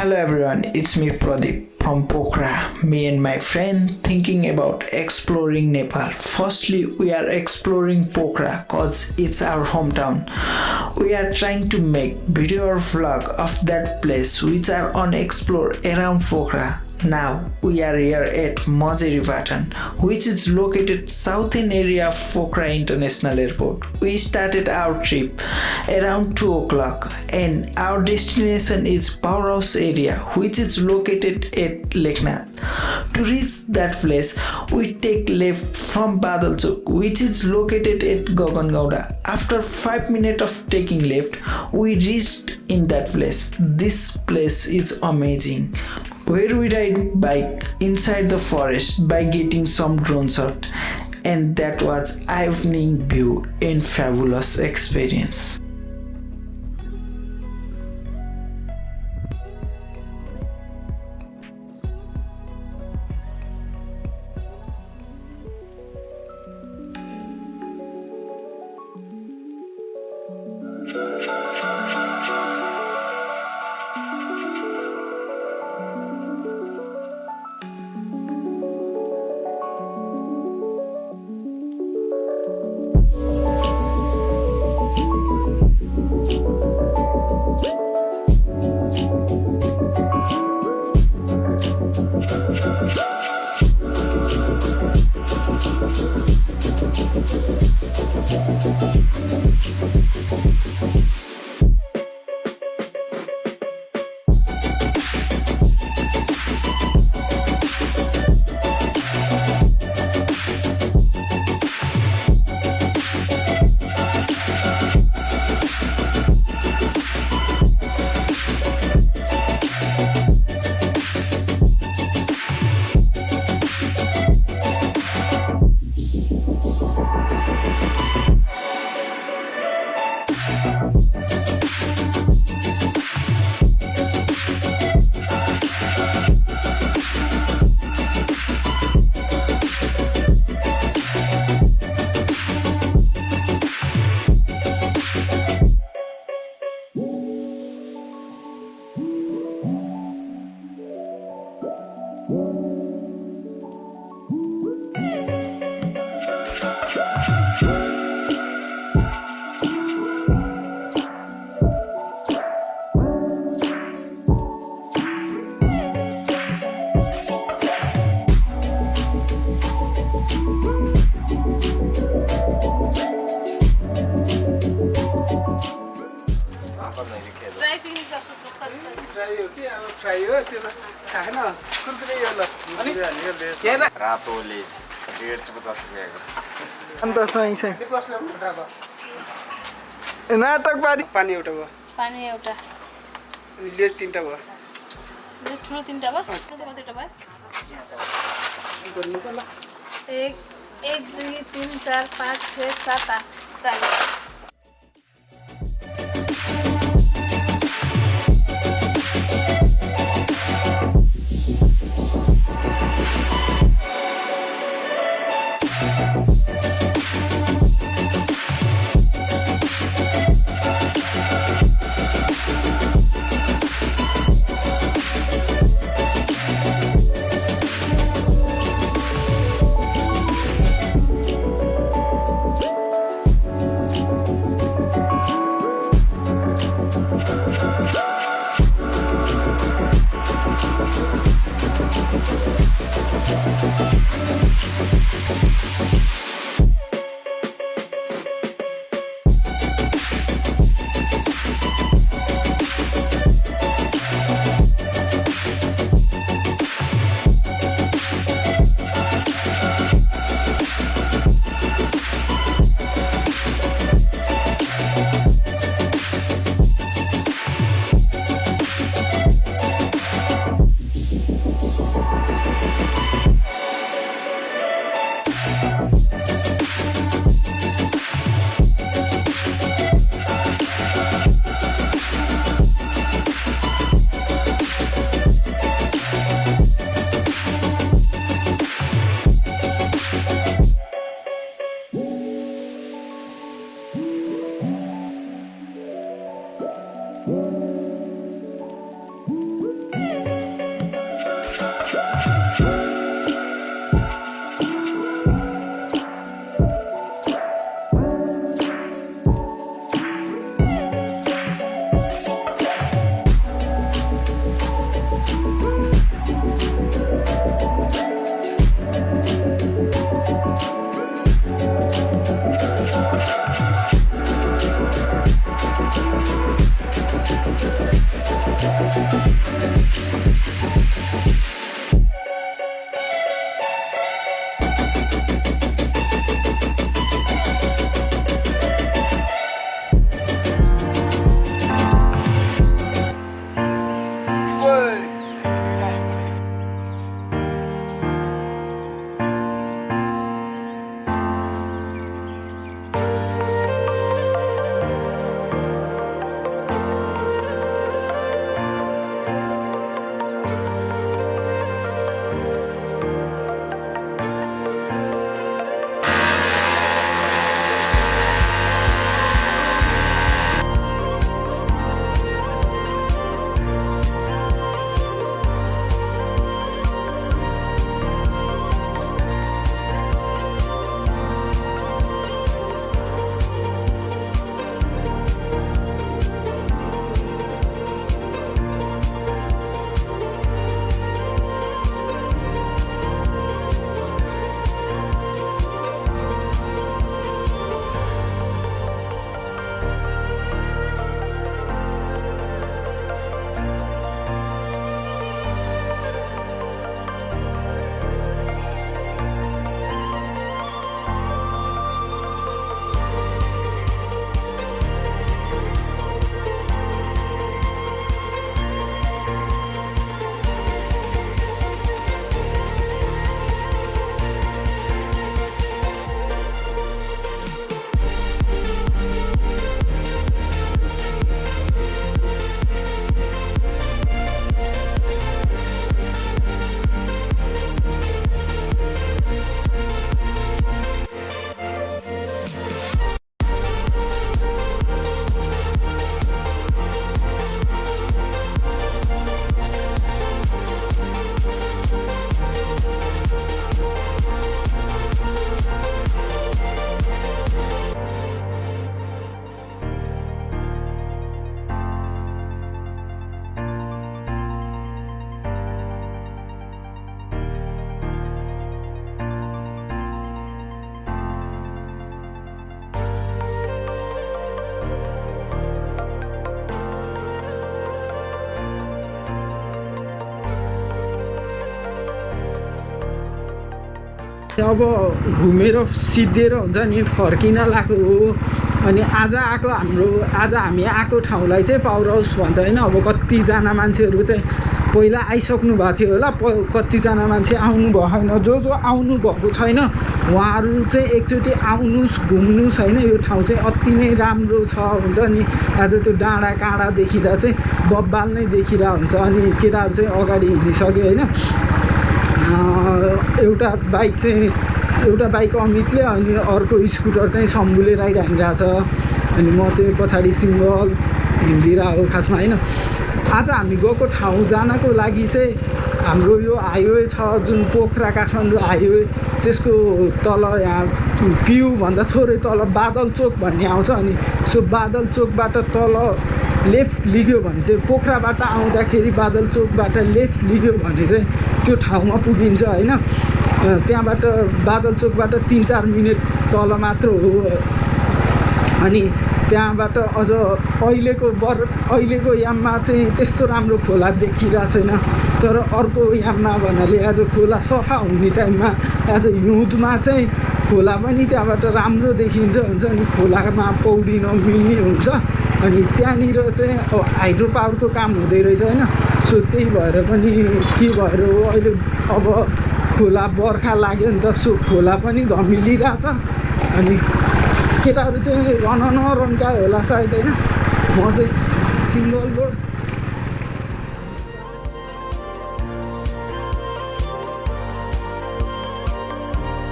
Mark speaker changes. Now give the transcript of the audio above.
Speaker 1: Hello everyone, it's me Pradeep from Pokhara. Me and my friend thinking about exploring Nepal. Firstly, we are exploring Pokhara cause it's our hometown. We are trying to make video or vlog of that place which are unexplored around Pokhara. Now we are here at Majeri, which is located southern area of Pokhara International Airport. We started our trip around 2 o'clock and our destination is Power House area, which is located at Lekhnath. To reach that place, we take left from Badalchowk, which is located at GAGANGAUDA. After 5 minutes of taking left, we reached in that place. This place is amazing, where we ride bike inside the forest by getting some drone shot, and that was eye-opening view and fabulous experience.
Speaker 2: रातोले 150 रुपियाँको
Speaker 3: नाटक पानी एउटा भयो
Speaker 4: पानी एउटा
Speaker 3: अनि लेज तीनटा भयो
Speaker 4: लेज ठुलो तीनटा भयो कतिवटा भयो
Speaker 3: गर्नु त ल
Speaker 4: 1 2 3 4 5 6 7 8 4
Speaker 5: अब घुमेर सिद्धेर हुन्छ नि फर्किन लागेको हो। अनि आज हामी आएको ठाउँलाई चाहिँ पावर हाउस भन्छ होइन। अब कतिजना मान्छेहरू चाहिँ पहिला आइसक्नु भएको थियो होला, कतिजना मान्छे आउनु भएन। जो आउनु भएको छैन उहाँहरू चाहिँ एकचोटि आउनुहोस्, घुम्नुहोस् होइन। यो ठाउँ चाहिँ अति नै राम्रो छ हुन्छ नि। आज त्यो डाँडा काँडा देखिँदा चाहिँ बब्बाल नै देखिरहेको हुन्छ। अनि केटाहरू चाहिँ अगाडि हिँडिसक्यो होइन। एउटा बाइक अमितले, अनि अर्को स्कुटर चाहिँ शम्भुले राइड हानिरहेको छ। अनि म चाहिँ पछाडि सिङ्गल हिँडिरहेको खासमा होइन। आज हामी गएको ठाउँ जानको लागि चाहिँ हाम्रो यो हाइवे छ जुन पोखरा काठमाडौँ हाइवे, त्यसको तल यहाँ पिउभन्दा थोरै तल बादलचौक भन्ने आउँछ। अनि सो बादलचौकबाट तल लेफ्ट लिग्यो भने चाहिँ पोखराबाट आउँदाखेरि बादलचौकबाट लेफ्ट लिग्यो भने चाहिँ त्यो ठाउँमा पुगिन्छ होइन। त्यहाँबाट बादलचौकबाट 3-4 मिनट तल मात्र हो। अनि त्यहाँबाट अझ अहिलेको याममा चाहिँ त्यस्तो राम्रो खोला देखिरहेको छैन। तर अर्को याममा भन्नाले आज खोला सफा हुने टाइममा आज हिउँदमा चाहिँ खोला पनि त्यहाँबाट राम्रो देखिन्छ हुन्छ। अनि खोलामा पौडिन मिल्ने हुन्छ। अनि त्यहाँनिर चाहिँ अब हाइड्रो पावरको काम हुँदै रहेछ होइन। सो त्यही भएर पनि के भएर हो अहिले अब खोला बर्खा लाग्यो नि त, सो खोला पनि धमिलिरहेछ। अनि केटाहरू चाहिँ रन्कायो होला सायद होइन। म चाहिँ सिङ्गल रोड